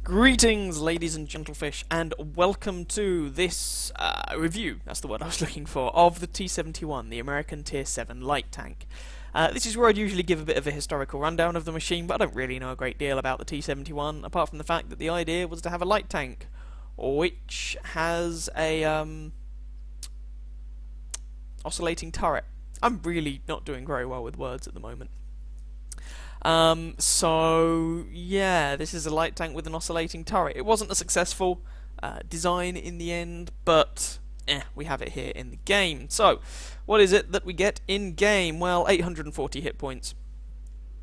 Greetings, ladies and gentlefish, and welcome to this review, that's the word I was looking for, of the T71, the American Tier 7 light tank. This is where I'd usually give a bit of a historical rundown of the machine, but I don't really know a great deal about the T71, apart from the fact that the idea was to have a light tank, which has a oscillating turret. I'm really not doing very well with words at the moment. So yeah, this is a light tank with an oscillating turret. It wasn't a successful design in the end, but we have it here in the game. So, what is it that we get in game? Well, 840 hit points.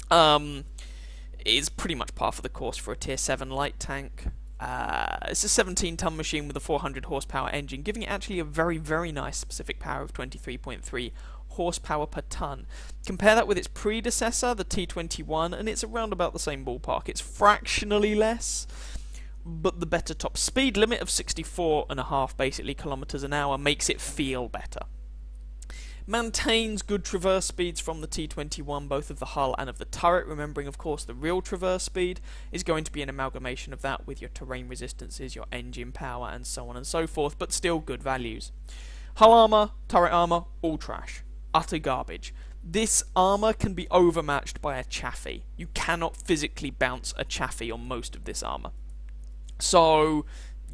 Is pretty much par for the course for a Tier 7 light tank. It's a 17-ton machine with a 400 horsepower engine, giving it actually a very, very nice specific power of 23.3 horsepower per ton. Compare that with its predecessor, the T71, and it's around about the same ballpark. It's fractionally less, but the better top speed limit of 64.5 basically kilometers an hour makes it feel better. Maintains good traverse speeds from the T21, both of the hull and of the turret, remembering of course the real traverse speed is going to be an amalgamation of that with your terrain resistances, your engine power, and so on and so forth, but still good values. Hull armor, turret armor, all trash. Utter garbage. This armor can be overmatched by a Chaffee. You cannot physically bounce a Chaffee on most of this armor. So,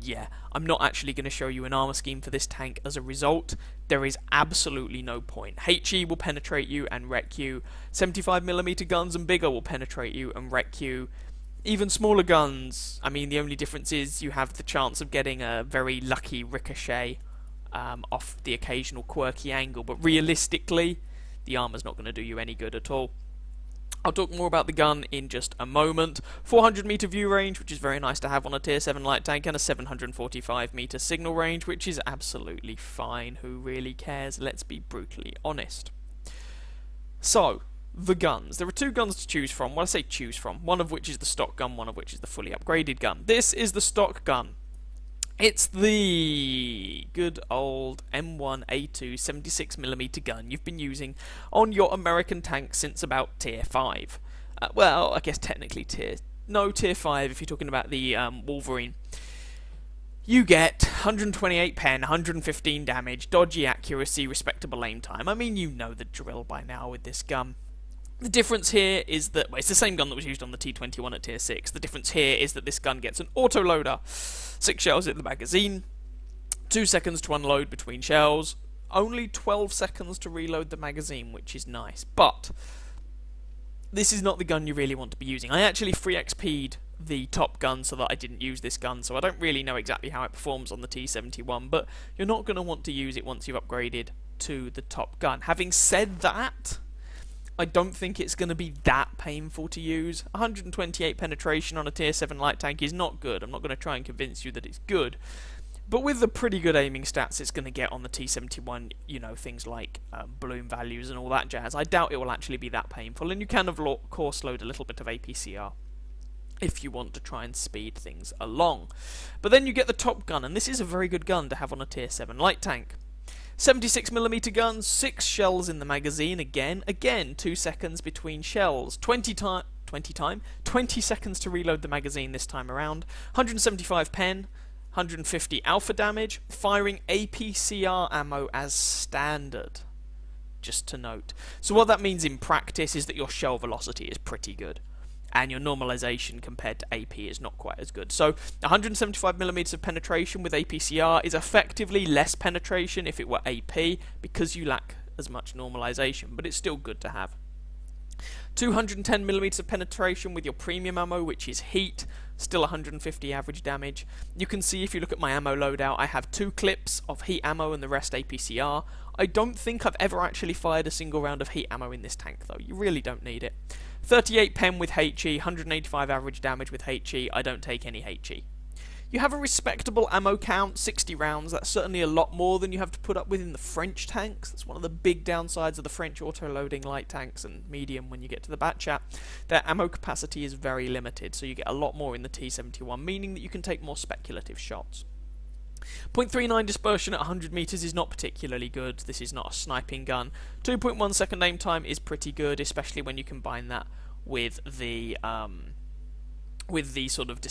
yeah, I'm not actually going to show you an armor scheme for this tank as a result. There is absolutely no point. HE will penetrate you and wreck you. 75mm guns and bigger will penetrate you and wreck you. Even smaller guns, I mean, the only difference is you have the chance of getting a very lucky ricochet off the occasional quirky angle, but realistically, the armor's not going to do you any good at all. I'll talk more about the gun in just a moment. 400 meter view range, which is very nice to have on a Tier 7 light tank, and a 745 meter signal range, which is absolutely fine. Who really cares? Let's be brutally honest. So, the guns. There are two guns to choose from. Well, I say choose from. One of which is the stock gun, one of which is the fully upgraded gun. This is the stock gun. It's the good old M1A2 76mm gun you've been using on your American tank since about Tier 5. Well, I guess technically Tier 5 if you're talking about the Wolverine. You get 128 pen, 115 damage, dodgy accuracy, respectable aim time. I mean, you know the drill by now with this gun. The difference here is that, well, it's the same gun that was used on the T21 at Tier 6. The difference here is that this gun gets an autoloader. 6 shells in the magazine, 2 seconds to unload between shells, only 12 seconds to reload the magazine, which is nice. But this is not the gun you really want to be using. I actually free XP'd the top gun so that I didn't use this gun, so I don't really know exactly how it performs on the T71, but you're not going to want to use it once you've upgraded to the top gun. Having said that, I don't think it's going to be that painful to use. 128 penetration on a Tier 7 light tank is not good. I'm not going to try and convince you that it's good. But with the pretty good aiming stats it's going to get on the T71, you know, things like balloon values and all that jazz, I doubt it will actually be that painful. And you can, of course, load a little bit of APCR if you want to try and speed things along. But then you get the top gun, and this is a very good gun to have on a Tier 7 light tank. 76mm gun, 6 shells in the magazine, again 2 seconds between shells, 20 seconds to reload the magazine this time around, 175 pen, 150 alpha damage, firing APCR ammo as standard, just to note. So what that means in practice is that your shell velocity is pretty good, and your normalization compared to AP is not quite as good. So 175mm of penetration with APCR is effectively less penetration if it were AP, because you lack as much normalization, but it's still good to have. 210mm of penetration with your premium ammo, which is heat, still 150 average damage. You can see if you look at my ammo loadout, I have 2 clips of heat ammo and the rest APCR. I don't think I've ever actually fired a single round of heat ammo in this tank though, you really don't need it. 38 pen with HE, 185 average damage with HE, I don't take any HE. You have a respectable ammo count, 60 rounds, that's certainly a lot more than you have to put up with in the French tanks. That's one of the big downsides of the French auto-loading light tanks and medium when you get to the Batchat. Their ammo capacity is very limited, so you get a lot more in the T71, meaning that you can take more speculative shots. .39 dispersion at 100 meters is not particularly good. This is not a sniping gun. 2.1 second aim time is pretty good, especially when you combine that with the with the sort of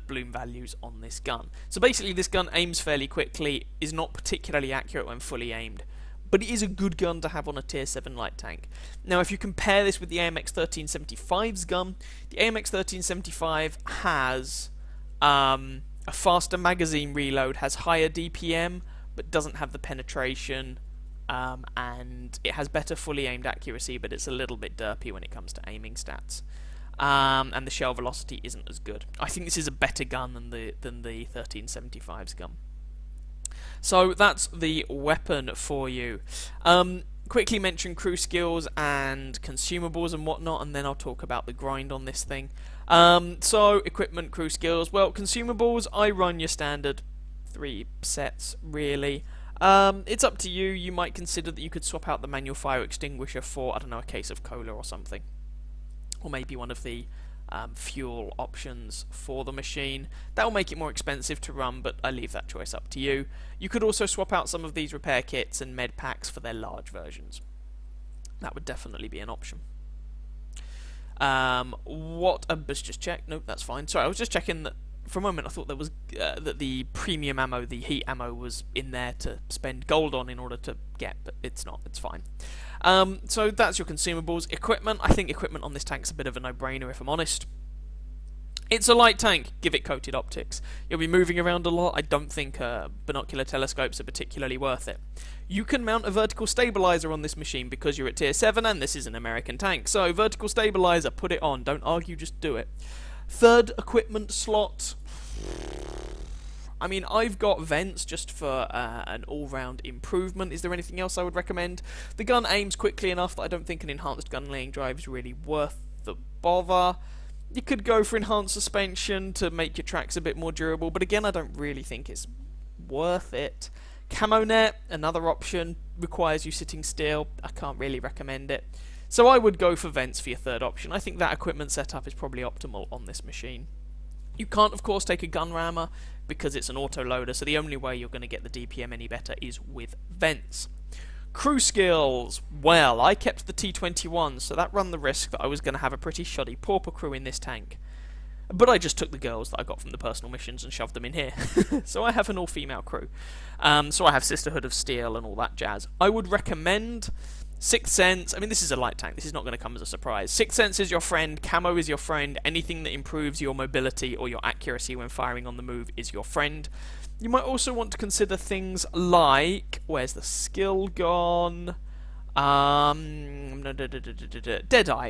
bloom values on this gun. So basically this gun aims fairly quickly, is not particularly accurate when fully aimed, but it is a good gun to have on a tier 7 light tank. Now if you compare this with the AMX 1375's gun, the AMX 1375 has a faster magazine reload, has higher DPM, but doesn't have the penetration, and it has better fully aimed accuracy, but it's a little bit derpy when it comes to aiming stats. And the shell velocity isn't as good. I think this is a better gun than the 1375's gun. So that's the weapon for you. Quickly mention crew skills and consumables and whatnot, and then I'll talk about the grind on this thing. So equipment, crew skills. Well, consumables, I run your standard 3 sets really. It's up to you. You might consider that you could swap out the manual fire extinguisher for, I don't know, a case of cola or something. Or maybe one of the fuel options for the machine. That will make it more expensive to run, but I leave that choice up to you. You could also swap out some of these repair kits and med packs for their large versions. That would definitely be an option. Let's just check. Nope, that's fine. Sorry, I was just checking that. For a moment I thought there was that the premium ammo, the heat ammo, was in there to spend gold on in order to get, but it's not, it's fine. So that's your consumables. Equipment, I think equipment on this tank's a bit of a no-brainer if I'm honest. It's a light tank, give it coated optics. You'll be moving around a lot, I don't think binocular telescopes are particularly worth it. You can mount a vertical stabilizer on this machine because you're at tier 7 and this is an American tank. So vertical stabilizer, put it on, don't argue, just do it. Third equipment slot, I mean, I've got vents just for an all-round improvement. Is there anything else I would recommend? The gun aims quickly enough that I don't think an enhanced gun laying drive is really worth the bother. You could go for enhanced suspension to make your tracks a bit more durable, but again, I don't really think it's worth it. Camo net, another option, requires you sitting still. I can't really recommend it. So I would go for vents for your third option. I think that equipment setup is probably optimal on this machine. You can't, of course, take a gun rammer because it's an auto-loader, so the only way you're going to get the DPM any better is with vents. Crew skills. Well, I kept the T71, so that ran the risk that I was going to have a pretty shoddy pauper crew in this tank. But I just took the girls that I got from the personal missions and shoved them in here. So I have an all-female crew. So I have Sisterhood of Steel and all that jazz. I would recommend Sixth Sense. I mean, this is a light tank. This is not going to come as a surprise. Sixth Sense is your friend. Camo is your friend. Anything that improves your mobility or your accuracy when firing on the move is your friend. You might also want to consider things like... Where's the skill gone? Deadeye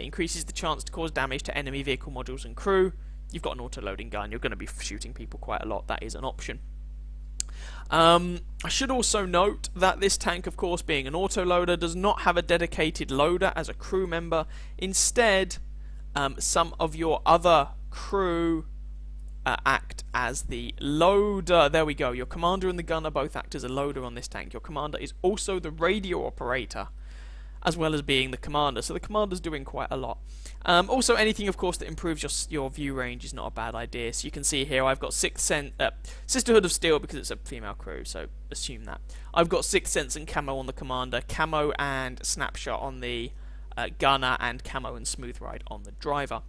increases the chance to cause damage to enemy vehicle modules and crew. You've got an auto-loading gun. You're going to be shooting people quite a lot. That is an option. I should also note that this tank, of course, being an autoloader, does not have a dedicated loader as a crew member. Instead, some of your other crew act as the loader. There we go. Your commander and the gunner both act as a loader on this tank. Your commander is also the radio operator, as well as being the commander. So the commander's doing quite a lot. Also, anything, of course, that improves your view range is not a bad idea. So you can see here I've got Sisterhood of Steel because it's a female crew, so assume that. I've got Sixth Sense and Camo on the commander, Camo and Snapshot on the gunner, and Camo and Smooth Ride on the driver.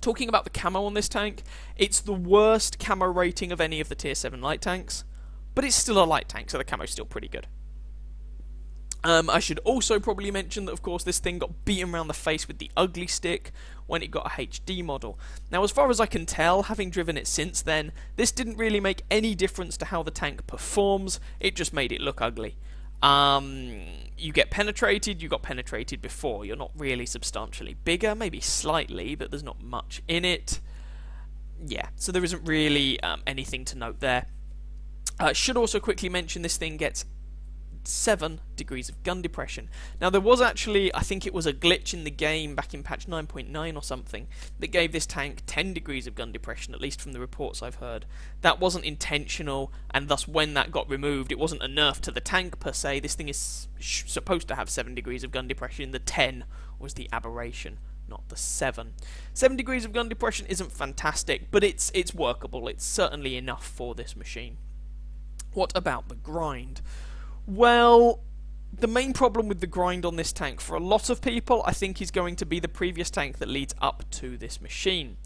Talking about the camo on this tank, it's the worst camo rating of any of the tier 7 light tanks, but it's still a light tank, so the camo's still pretty good. I should also probably mention that, of course, this thing got beaten around the face with the ugly stick when it got a HD model. Now, as far as I can tell, having driven it since then, this didn't really make any difference to how the tank performs, it just made it look ugly. You get penetrated, you got penetrated before, you're not really substantially bigger, maybe slightly, but there's not much in it. Yeah, so there isn't really anything to note there. Should also quickly mention this thing gets 7 degrees of gun depression. Now there was actually, I think it was a glitch in the game back in patch 9.9 or something that gave this tank 10 degrees of gun depression, at least from the reports I've heard. That wasn't intentional, and thus when that got removed it wasn't a nerf to the tank per se. This thing is supposed to have 7 degrees of gun depression. The 10 was the aberration, not the 7. 7 degrees of gun depression isn't fantastic, but it's workable. It's certainly enough for this machine. What about the grind? Well, the main problem with the grind on this tank for a lot of people, I think, is going to be the previous tank that leads up to this machine.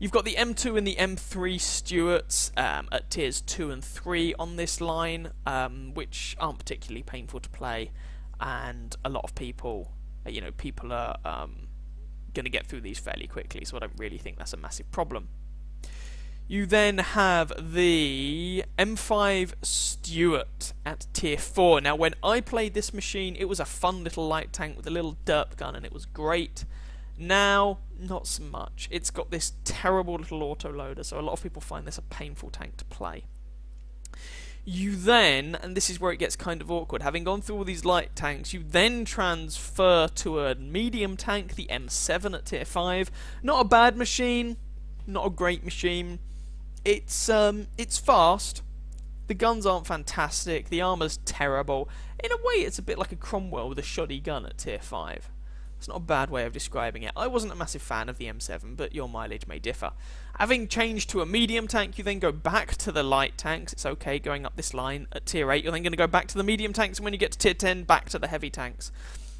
You've got the M2 and the M3 Stuarts at tiers 2 and 3 on this line, which aren't particularly painful to play, and a lot of people, people are going to get through these fairly quickly, so I don't really think that's a massive problem. You then have the M5 Stuart at tier 4. Now, when I played this machine, it was a fun little light tank with a little derp gun, and it was great. Now, not so much. It's got this terrible little autoloader, so a lot of people find this a painful tank to play. You then, and this is where it gets kind of awkward, having gone through all these light tanks, you then transfer to a medium tank, the M7 at tier 5. Not a bad machine, not a great machine. It's fast. The guns aren't fantastic. The armor's terrible. In a way, it's a bit like a Cromwell with a shoddy gun at tier 5. It's not a bad way of describing it. I wasn't a massive fan of the M7, but your mileage may differ. Having changed to a medium tank, you then go back to the light tanks. It's okay going up this line at tier 8. You're then going to go back to the medium tanks, and when you get to tier 10, back to the heavy tanks.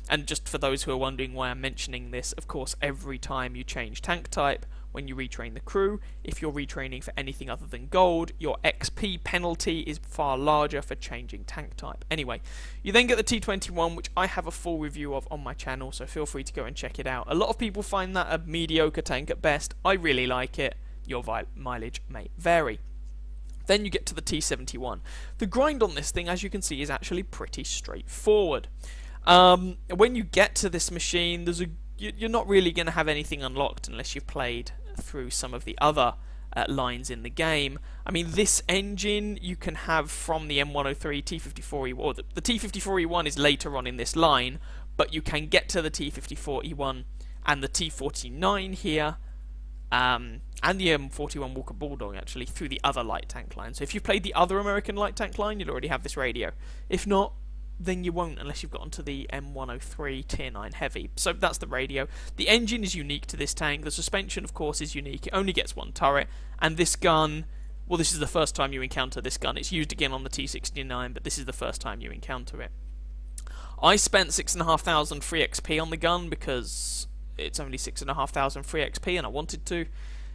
And just for those who are wondering why I'm mentioning this, of course, every time you change tank type, when you retrain the crew, if you're retraining for anything other than gold, your XP penalty is far larger for changing tank type. Anyway, you then get the T71, which I have a full review of on my channel, so feel free to go and check it out. A lot of people find that a mediocre tank at best. I really like it. Your mileage may vary. Then you get to the T71. The grind on this thing, as you can see, is actually pretty straightforward. When you get to this machine, you're not really going to have anything unlocked unless you've played through some of the other lines in the game. I mean, this engine you can have from the M103 T54E1, or the T54E1 is later on in this line, but you can get to the T54E1 and the T49 here, and the M41 Walker Bulldog actually through the other light tank line. So if you've played the other American light tank line, you'll already have this radio. If not, then you won't unless you've gotten to the M103 Tier 9 Heavy. So that's the radio. The engine is unique to this tank. The suspension, of course, is unique. It only gets one turret. And this gun, well, this is the first time you encounter this gun. It's used again on the T69, but this is the first time you encounter it. I spent 6,500 free XP on the gun because it's only 6,500 free XP and I wanted to.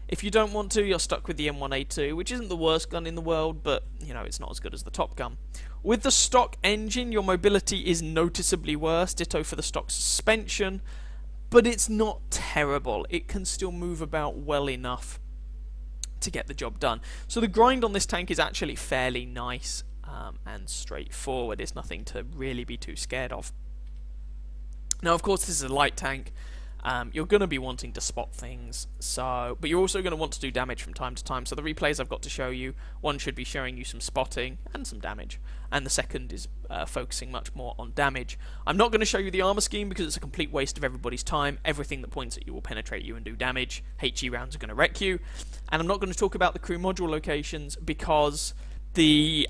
If you don't want to, you're stuck with the M1A2, which isn't the worst gun in the world, but, it's not as good as the top gun. With the stock engine, your mobility is noticeably worse, ditto for the stock suspension, but it's not terrible. It can still move about well enough to get the job done. So the grind on this tank is actually fairly nice and straightforward. It's nothing to really be too scared of. Now, of course, this is a light tank. You're going to be wanting to spot things, but you're also going to want to do damage from time to time. So the replays I've got to show you, one should be showing you some spotting and some damage, and the second is focusing much more on damage. I'm not going to show you the armor scheme because it's a complete waste of everybody's time. Everything that points at you will penetrate you and do damage. HE rounds are going to wreck you. And I'm not going to talk about the crew module locations because the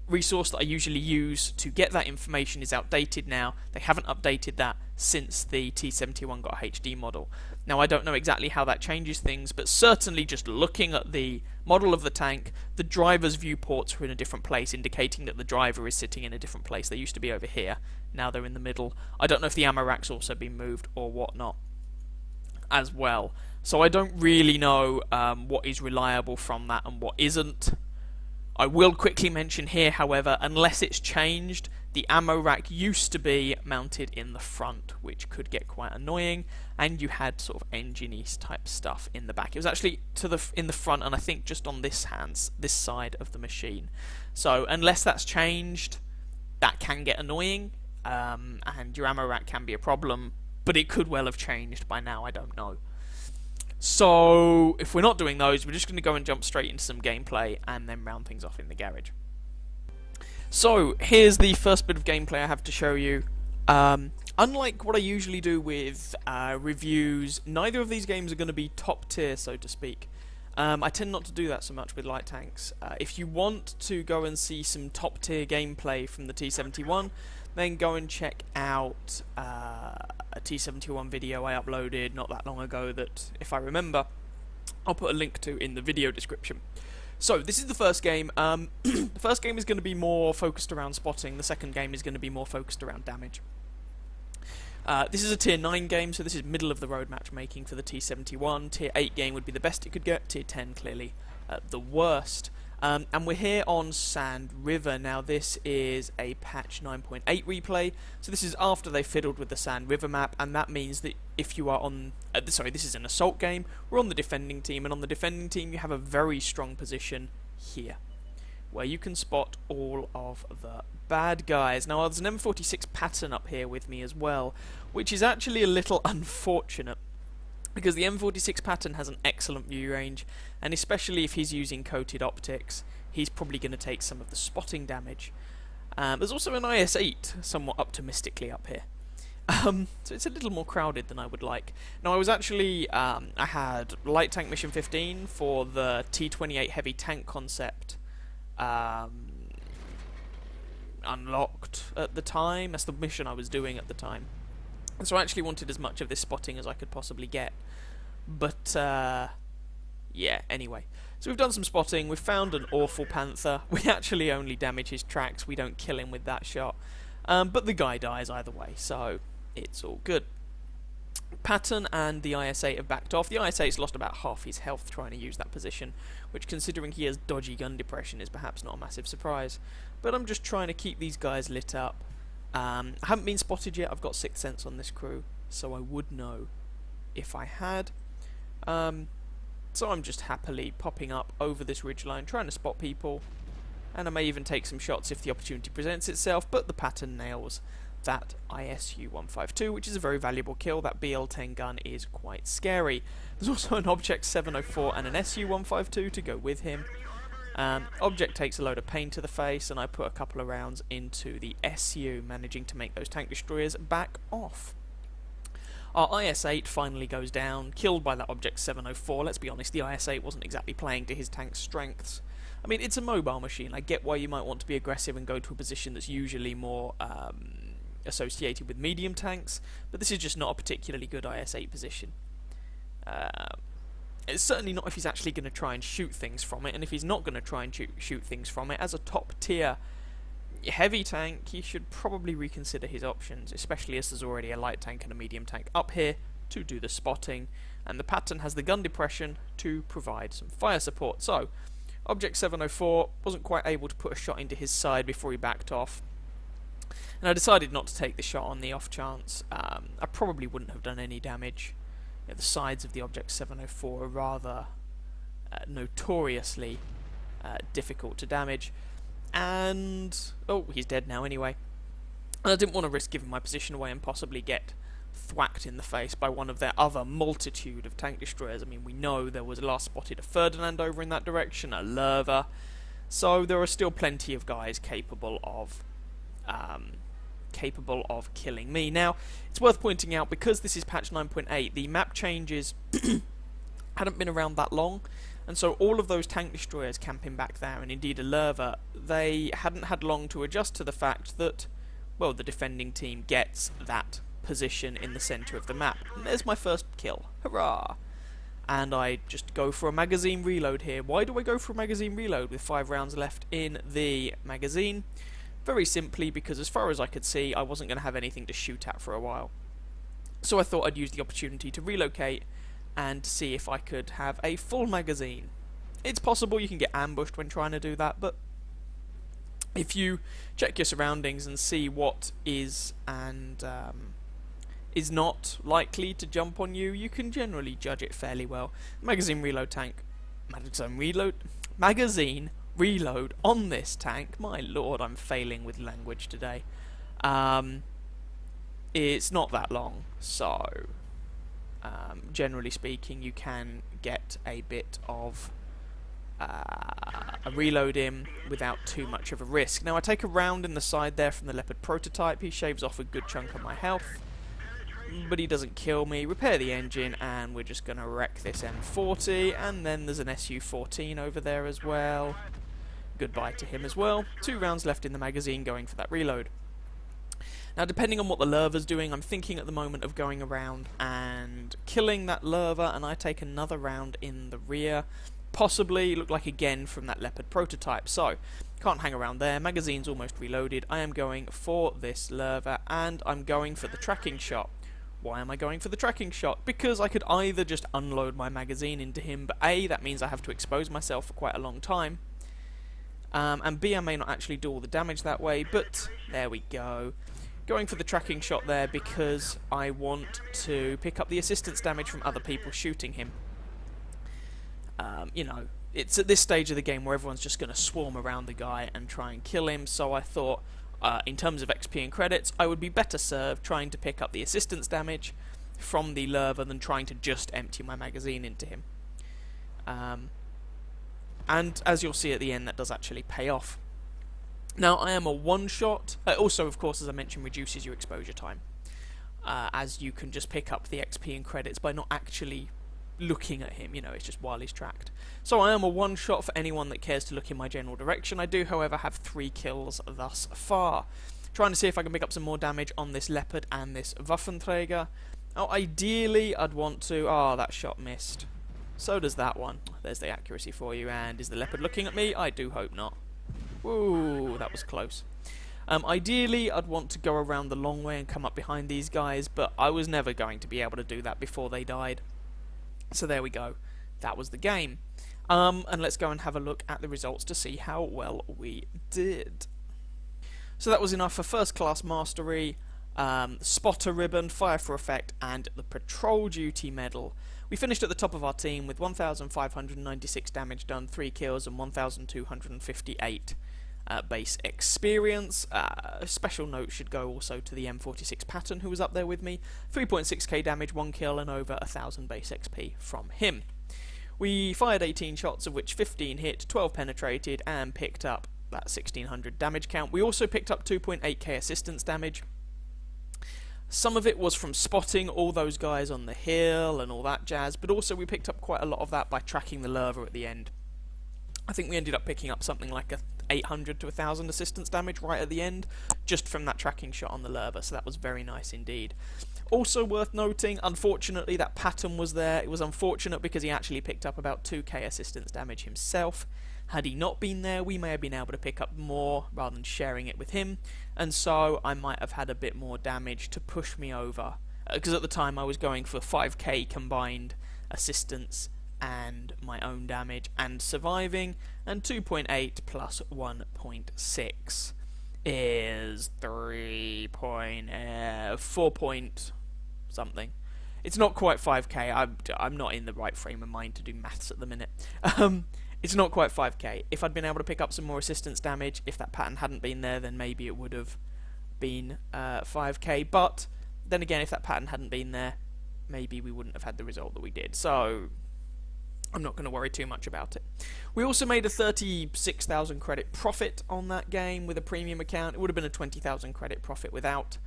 resource that I usually use to get that information is outdated now. They haven't updated that since the T71 got a HD model. Now, I don't know exactly how that changes things, but certainly just looking at the model of the tank, the driver's viewports are in a different place, indicating that the driver is sitting in a different place. They used to be over here, now they're in the middle. I don't know if the ammo rack's also been moved or whatnot as well. So I don't really know what is reliable from that and what isn't. I will quickly mention here, however, unless it's changed, the ammo rack used to be mounted in the front, which could get quite annoying, and you had sort of engine-y type stuff in the back. It was actually in the front, and I think just on this side of the machine. So unless that's changed, that can get annoying, and your ammo rack can be a problem, but it could well have changed by now, I don't know. So, if we're not doing those, we're just going to go and jump straight into some gameplay and then round things off in the garage. So, here's the first bit of gameplay I have to show you. Unlike what I usually do with reviews, neither of these games are going to be top tier, so to speak. I tend not to do that so much with light tanks. If you want to go and see some top tier gameplay from the T71, then go and check out a T71 video I uploaded not that long ago that, if I remember, I'll put a link to in the video description. So, this is the first game. The first game is going to be more focused around spotting. The second game is going to be more focused around damage. This is a Tier 9 game, so this is middle of the road matchmaking for the T71. Tier 8 game would be the best it could get. Tier 10 clearly the worst. And we're here on Sand River. Now this is a patch 9.8 replay, so this is after they fiddled with the Sand River map, and that means that if you are on... sorry, this is an assault game. We're on the defending team, and on the defending team you have a very strong position here, where you can spot all of the bad guys. Now there's an M46 Patton up here with me as well, which is actually a little unfortunate, because the M46 Patton has an excellent view range, and especially if he's using coated optics, he's probably going to take some of the spotting damage. There's also an IS-8, somewhat optimistically up here. So it's a little more crowded than I would like. Now I was actually, I had Light Tank Mission 15 for the T28 Heavy Tank concept unlocked at the time. That's the mission I was doing at the time. And so I actually wanted as much of this spotting as I could possibly get. But, yeah, anyway. So we've done some spotting, we've found an awful Panther. We actually only damage his tracks, we don't kill him with that shot. But the guy dies either way, so it's all good. Patton and the IS-8 have backed off. The IS-8's lost about half his health trying to use that position, which, considering he has dodgy gun depression, is perhaps not a massive surprise. But I'm just trying to keep these guys lit up. I haven't been spotted yet. I've got 6th sense on this crew, so I would know if I had. So I'm just happily popping up over this ridgeline, trying to spot people, and I may even take some shots if the opportunity presents itself, but the Patton nails that ISU-152, which is a very valuable kill. That BL-10 gun is quite scary. There's also an Object 704 and an SU-152 to go with him. Object takes a load of pain to the face, and I put a couple of rounds into the SU, managing to make those tank destroyers back off. Our IS-8 finally goes down, killed by that Object 704. Let's be honest, the IS-8 wasn't exactly playing to his tank's strengths. I mean, it's a mobile machine. I get why you might want to be aggressive and go to a position that's usually more associated with medium tanks, but this is just not a particularly good IS-8 position. It's certainly not if he's actually going to try and shoot things from it, and if he's not going to try and shoot things from it, as a top tier heavy tank, he should probably reconsider his options, especially as there's already a light tank and a medium tank up here to do the spotting, and the Patton has the gun depression to provide some fire support. So, Object 704 wasn't quite able to put a shot into his side before he backed off, and I decided not to take the shot on the off chance. I probably wouldn't have done any damage. The sides of the Object 704 are rather notoriously difficult to damage, and oh, he's dead now anyway. And I didn't want to risk giving my position away and possibly get thwacked in the face by one of their other multitude of tank destroyers. I mean, we know there was last spotted a Ferdinand over in that direction, a Lerva, so there are still plenty of guys capable of killing me. Now, it's worth pointing out, because this is patch 9.8, the map changes hadn't been around that long, and so all of those tank destroyers camping back there, and indeed a Lerva, they hadn't had long to adjust to the fact that, well, the defending team gets that position in the centre of the map. And there's my first kill. Hurrah! And I just go for a magazine reload here. Why do I go for a magazine reload with 5 rounds left in the magazine? Very simply because, as far as I could see, I wasn't going to have anything to shoot at for a while. So I thought I'd use the opportunity to relocate and see if I could have a full magazine. It's possible you can get ambushed when trying to do that, but if you check your surroundings and see what is and is not likely to jump on you, you can generally judge it fairly well. Magazine reload on this tank, my lord, I'm failing with language today. It's not that long, so generally speaking you can get a bit of a reload in without too much of a risk. Now I take a round in the side there from the Leopard prototype. He shaves off a good chunk of my health, but he doesn't kill me. Repair the engine, and we're just going to wreck this M40, and then there's an SU-14 over there as well. Goodbye to him as well. 2 rounds left in the magazine, going for that reload. Now, depending on what the Lerva's doing, I'm thinking at the moment of going around and killing that Lerva, and I take another round in the rear. Possibly, look like again from that Leopard prototype. So, can't hang around there. Magazine's almost reloaded. I am going for this Lerva, and I'm going for the tracking shot. Why am I going for the tracking shot? Because I could either just unload my magazine into him, but A, that means I have to expose myself for quite a long time, and B, I may not actually do all the damage that way, but there we go. Going for the tracking shot there because I want to pick up the assistance damage from other people shooting him. You know, it's at this stage of the game where everyone's just going to swarm around the guy and try and kill him, so I thought, in terms of XP and credits, I would be better served trying to pick up the assistance damage from the lurver than trying to just empty my magazine into him. And as you'll see at the end, that does actually pay off. Now, I am a one-shot. Also, of course, as I mentioned, reduces your exposure time, as you can just pick up the XP and credits by not actually looking at him. You know, it's just while he's tracked. So I am a one-shot for anyone that cares to look in my general direction. I do, however, have 3 kills thus far. Trying to see if I can pick up some more damage on this Leopard and this Waffenträger. Oh, ideally, I'd want to... Oh, that shot missed. So does that one. There's the accuracy for you. And is the Leopard looking at me? I do hope not. Woo, that was close. Ideally, I'd want to go around the long way and come up behind these guys, but I was never going to be able to do that before they died. So there we go. That was the game. And let's go and have a look at the results to see how well we did. So that was enough for First Class Mastery, Spotter Ribbon, Fire for Effect, and the Patrol Duty Medal. We finished at the top of our team with 1,596 damage done, 3 kills, and 1,258 base experience. A special note should go also to the M46 Patton, who was up there with me. 3.6k damage, 1 kill, and over 1,000 base XP from him. We fired 18 shots, of which 15 hit, 12 penetrated, and picked up that 1,600 damage count. We also picked up 2.8k assistance damage. Some of it was from spotting all those guys on the hill and all that jazz, but also we picked up quite a lot of that by tracking the lurver at the end. I think we ended up picking up something like 800 to 1,000 assistance damage right at the end, just from that tracking shot on the lurver, so that was very nice indeed. Also worth noting, unfortunately, that Patton was there. It was unfortunate because he actually picked up about 2k assistance damage himself. Had he not been there, we may have been able to pick up more rather than sharing it with him, and so I might have had a bit more damage to push me over, because at the time I was going for 5k combined assistance and my own damage and surviving, and 2.8 plus 1.6 is 4 point something. It's not quite 5k. I'm not in the right frame of mind to do maths at the minute. It's not quite 5k. If I'd been able to pick up some more assistance damage, if that pattern hadn't been there, then maybe it would have been 5k. But then again, if that pattern hadn't been there, maybe we wouldn't have had the result that we did. So I'm not going to worry too much about it. We also made a 36,000 credit profit on that game with a premium account. It would have been a 20,000 credit profit without,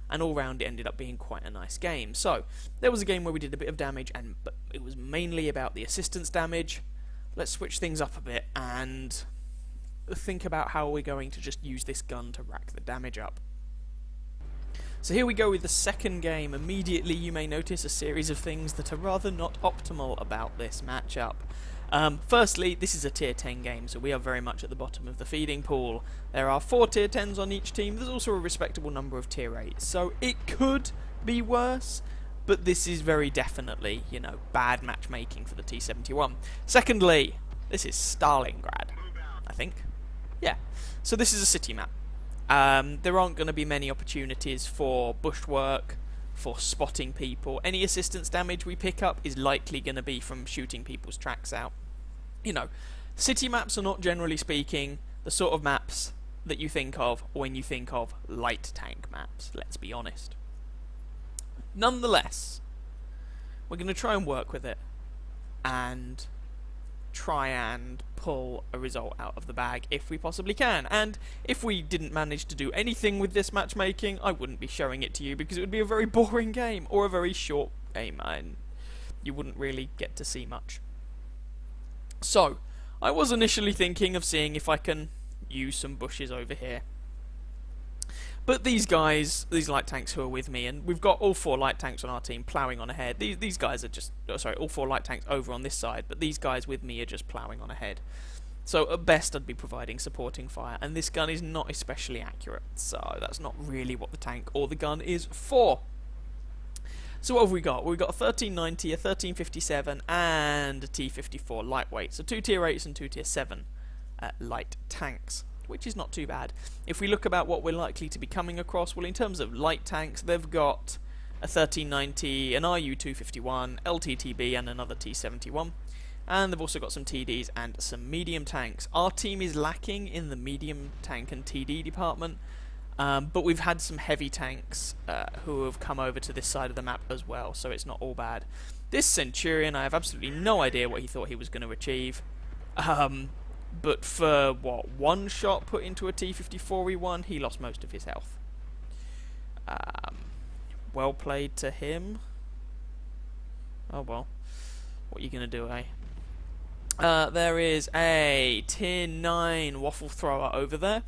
and all round it ended up being quite a nice game. So there was a game where we did a bit of damage, but it was mainly about the assistance damage. Let's switch things up a bit and think about how we're going to just use this gun to rack the damage up. So here we go with the second game. Immediately you may notice a series of things that are rather not optimal about this matchup. Firstly, this is a tier 10 game, so we are very much at the bottom of the feeding pool. There are 4 tier 10s on each team. There's also a respectable number of tier 8s, so it could be worse, but this is very definitely, you know, bad matchmaking for the T71. Secondly, this is Stalingrad, I think. Yeah, so this is a city map. There aren't going to be many opportunities for bushwork, for spotting people. Any assistance damage we pick up is likely going to be from shooting people's tracks out. You know, city maps are not, generally speaking, the sort of maps that you think of when you think of light tank maps, let's be honest. Nonetheless, we're going to try and work with it and try and pull a result out of the bag if we possibly can. And if we didn't manage to do anything with this matchmaking, I wouldn't be showing it to you because it would be a very boring game or a very short game and you wouldn't really get to see much. So, I was initially thinking of seeing if I can use some bushes over here. But these guys, these light tanks who are with me, and we've got all 4 light tanks on our team ploughing on ahead. These guys are just, sorry, all 4 light tanks over on this side, but these guys with me are just ploughing on ahead. So at best I'd be providing supporting fire, and this gun is not especially accurate, so that's not really what the tank or the gun is for. So what have we got? We've got a 1390, a 1357, and a T54 lightweight. So 2 tier 8s and 2 tier 7 light tanks, which is not too bad. If we look about what we're likely to be coming across, well, in terms of light tanks, they've got a 1390, an RU-251, LTTB, and another T71. And they've also got some TDs and some medium tanks. Our team is lacking in the medium tank and TD department, but we've had some heavy tanks who have come over to this side of the map as well, so it's not all bad. This Centurion, I have absolutely no idea what he thought he was going to achieve. But for, what, one shot put into a T54E1, he lost most of his health. Well played to him. Oh well. What are you going to do, eh? There is a tier 9 waffle thrower over there.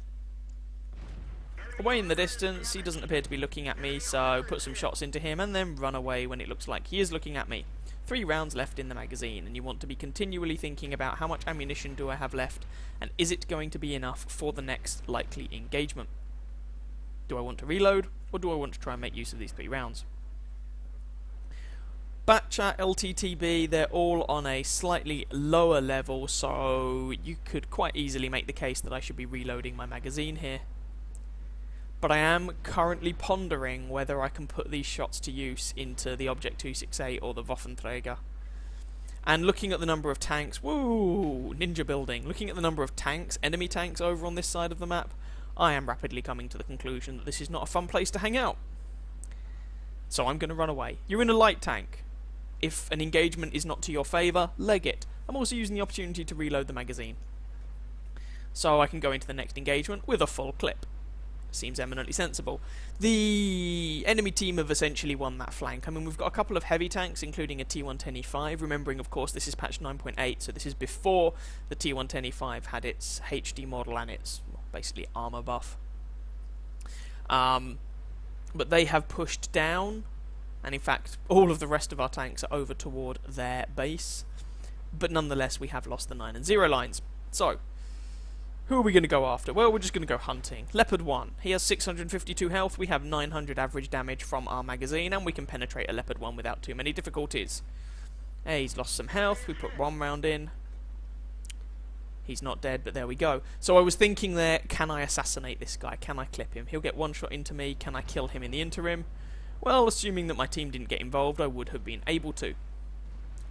Away in the distance, he doesn't appear to be looking at me, so put some shots into him and then run away when it looks like he is looking at me. 3 rounds left in the magazine, and you want to be continually thinking about how much ammunition do I have left, and is it going to be enough for the next likely engagement? Do I want to reload, or do I want to try and make use of these 3 rounds? Batchat, LTTB, they're all on a slightly lower level, so you could quite easily make the case that I should be reloading my magazine here. But I am currently pondering whether I can put these shots to use into the Object 268 or the Waffenträger. And looking at the number of tanks, woo, ninja building, looking at the number of tanks, enemy tanks over on this side of the map, I am rapidly coming to the conclusion that this is not a fun place to hang out. So I'm going to run away. You're in a light tank. If an engagement is not to your favour, leg it. I'm also using the opportunity to reload the magazine, so I can go into the next engagement with a full clip. Seems eminently sensible. The enemy team have essentially won that flank. I mean, we've got a couple of heavy tanks, including a T110E5, remembering, of course, this is patch 9.8, so this is before the T110E5 had its HD model and its, well, basically, armor buff. But they have pushed down, and in fact, all of the rest of our tanks are over toward their base. But nonetheless, we have lost the 9 and 0 lines. So, who are we going to go after? Well, we're just going to go hunting. Leopard 1. He has 652 health. We have 900 average damage from our magazine, and we can penetrate a Leopard 1 without too many difficulties. Hey, he's lost some health. We put 1 round in. He's not dead, but there we go. So I was thinking there, can I assassinate this guy? Can I clip him? He'll get 1 shot into me. Can I kill him in the interim? Well, assuming that my team didn't get involved, I would have been able to.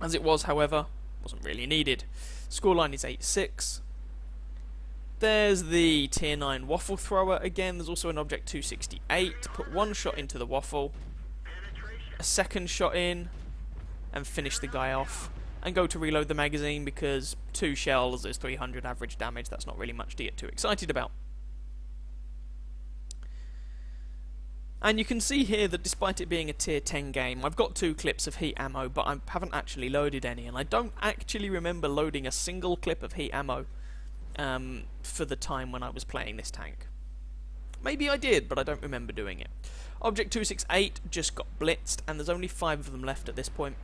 As it was, however, wasn't really needed. Scoreline is 8-6. There's the tier 9 waffle thrower again. There's also an Object 268. Put 1 shot into the waffle, a 2nd shot in, and finish the guy off. And go to reload the magazine because 2 shells is 300 average damage. That's not really much to get too excited about. And you can see here that despite it being a tier 10 game, I've got 2 clips of heat ammo, but I haven't actually loaded any. And I don't actually remember loading a single clip of heat ammo for the time when I was playing this tank. Maybe I did, but I don't remember doing it. Object 268 just got blitzed, and there's only 5 of them left at this point.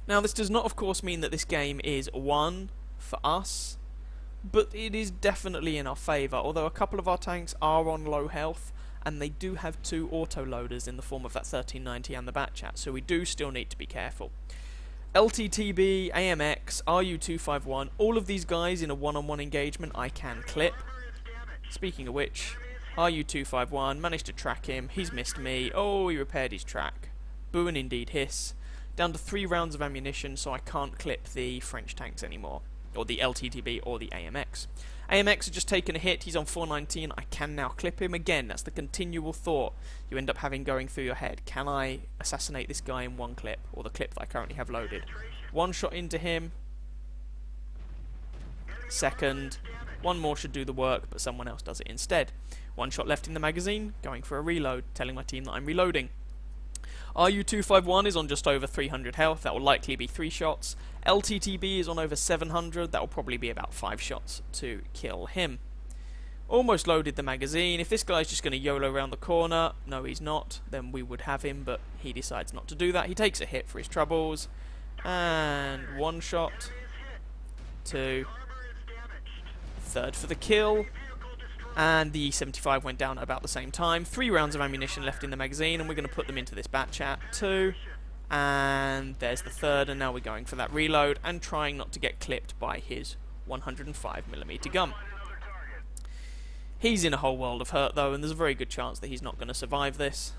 Now, this does not, of course, mean that this game is won for us, but it is definitely in our favour, although a couple of our tanks are on low health, and they do have 2 auto-loaders in the form of that 1390 and the Batchat, so we do still need to be careful. LTTB, AMX, RU-251, all of these guys in a one-on-one engagement I can clip. Speaking of which, RU-251, managed to track him, he's missed me, oh, he repaired his track. Boo and indeed hiss. Down to 3 rounds of ammunition, so I can't clip the French tanks anymore, or the LTTB or the AMX. AMX has just taken a hit, he's on 419, I can now clip him. Again, that's the continual thought you end up having going through your head. Can I assassinate this guy in 1 clip, or the clip that I currently have loaded? 1 shot into him, 2nd, 1 more should do the work, but someone else does it instead. 1 shot left in the magazine, going for a reload, telling my team that I'm reloading. RU-251 is on just over 300 health, that will likely be 3 shots. LTTB is on over 700, that will probably be about 5 shots to kill him. Almost loaded the magazine. If this guy's just going to YOLO around the corner, no he's not, then we would have him, but he decides not to do that. He takes a hit for his troubles, and 1 shot, 2, 3rd for the kill, And the E75 went down at about the same time. 3 rounds of ammunition left in the magazine, and we're going to put them into this bat chat too. And there's the third, and now we're going for that reload and trying not to get clipped by his 105mm gun. He's in a whole world of hurt though, and there's a very good chance that he's not going to survive this.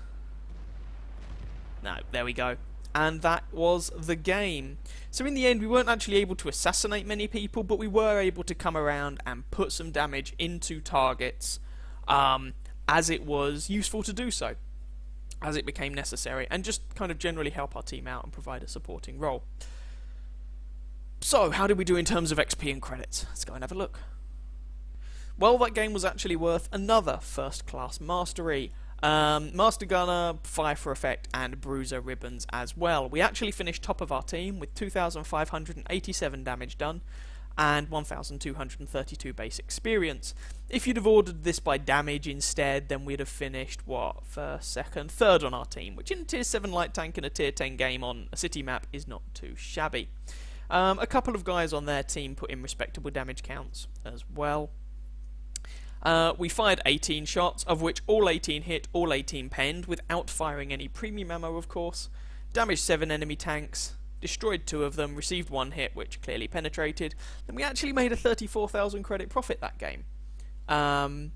No, there we go. And that was the game. So in the end, we weren't actually able to assassinate many people, but we were able to come around and put some damage into targets as it was useful to do so, as it became necessary, and just kind of generally help our team out and provide a supporting role. So, how did we do in terms of XP and credits? Let's go and have a look. Well, that game was actually worth another first-class mastery. Master Gunner, Fire for Effect, and Bruiser ribbons as well. We actually finished top of our team with 2,587 damage done and 1,232 base experience. If you'd have ordered this by damage instead, then we'd have finished, what, first, second, third on our team, which in a Tier 7 light tank and a Tier 10 game on a city map is not too shabby. A couple of guys on their team put in respectable damage counts as well. We fired 18 shots, of which all 18 hit, all 18 penned, without firing any premium ammo, of course. Damaged 7 enemy tanks, destroyed 2 of them, received 1 hit, which clearly penetrated. Then we actually made a 34,000 credit profit that game. And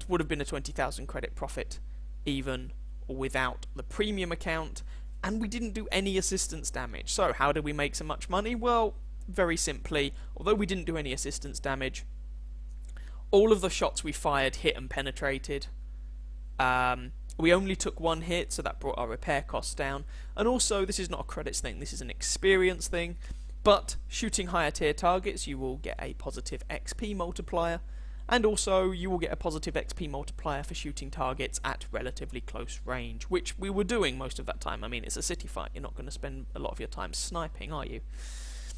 would have been a 20,000 credit profit even without the premium account. And we didn't do any assistance damage. So how did we make so much money? Well, very simply, although we didn't do any assistance damage, all of the shots we fired hit and penetrated. We only took 1 hit, so that brought our repair costs down. And also, this is not a credits thing, this is an experience thing. But shooting higher tier targets, you will get a positive XP multiplier. And also, you will get a positive XP multiplier for shooting targets at relatively close range, which we were doing most of that time. I mean, it's a city fight, you're not going to spend a lot of your time sniping, are you?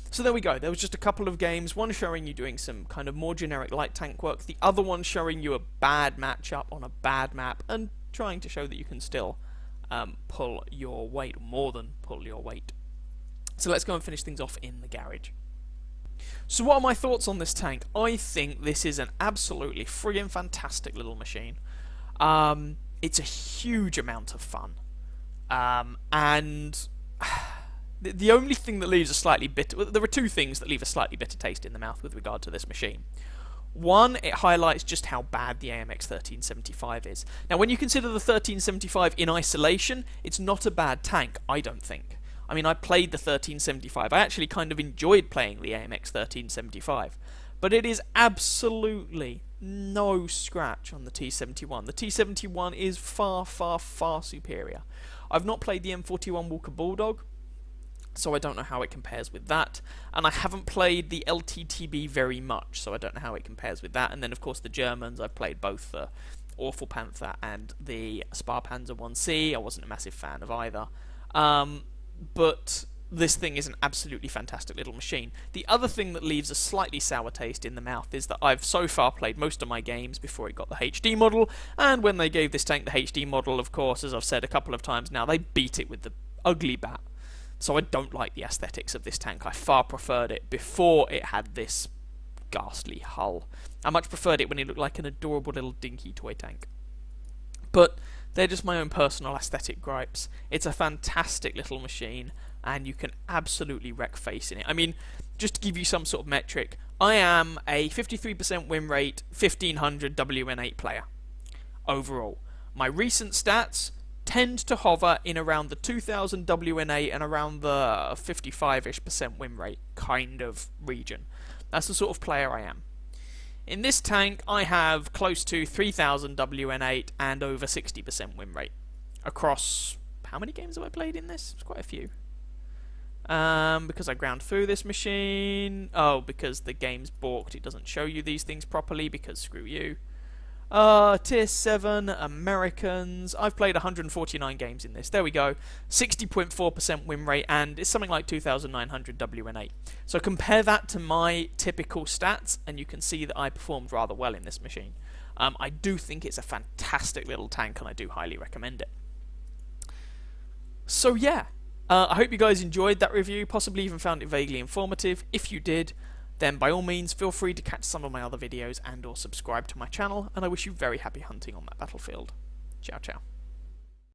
So there we go, there was just a couple of games, one showing you doing some kind of more generic light tank work, the other one showing you a bad matchup on a bad map, and trying to show that you can still pull your weight, more than pull your weight. So let's go and finish things off in the garage. So what are my thoughts on this tank? I think this is an absolutely friggin' fantastic little machine. It's a huge amount of fun. And the only thing that leaves a slightly bitter... There are 2 things that leave a slightly bitter taste in the mouth with regard to this machine. One, it highlights just how bad the AMX 1375 is. Now, when you consider the 1375 in isolation, it's not a bad tank, I don't think. I mean, I played the 1375. I actually kind of enjoyed playing the AMX 1375. But it is absolutely no scratch on the T71. The T71 is far, far, far superior. I've not played the M41 Walker Bulldog, so I don't know how it compares with that. And I haven't played the LTTB very much, so I don't know how it compares with that. And then, of course, the Germans. I've played both the Awful Panther and the Sparpanzer 1C. I wasn't a massive fan of either. But this thing is an absolutely fantastic little machine. The other thing that leaves a slightly sour taste in the mouth is that I've so far played most of my games before it got the HD model, and when they gave this tank the HD model, of course, as I've said a couple of times now, they beat it with the ugly bat. So I don't like the aesthetics of this tank. I far preferred it before it had this ghastly hull. I much preferred it when it looked like an adorable little dinky toy tank. But they're just my own personal aesthetic gripes. It's a fantastic little machine, and you can absolutely wreck face in it. I mean, just to give you some sort of metric, I am a 53% win rate, 1500 WN8 player overall. My recent stats tend to hover in around the 2000 WN8 and around the 55-ish% win rate kind of region. That's the sort of player I am. In this tank, I have close to 3000 WN8 and over 60% win rate. Across... how many games have I played in this? It's quite a few. Because I ground through this machine. Oh, because the game's balked. It doesn't show you these things properly, because screw you. Tier 7, Americans. I've played 149 games in this. There we go. 60.4% win rate, and it's something like 2,900 WN8. So compare that to my typical stats, and you can see that I performed rather well in this machine. I do think it's a fantastic little tank, and I do highly recommend it. So yeah, I hope you guys enjoyed that review, possibly even found it vaguely informative. If you did, then by all means feel free to catch some of my other videos and or subscribe to my channel, and I wish you very happy hunting on that battlefield. Ciao ciao.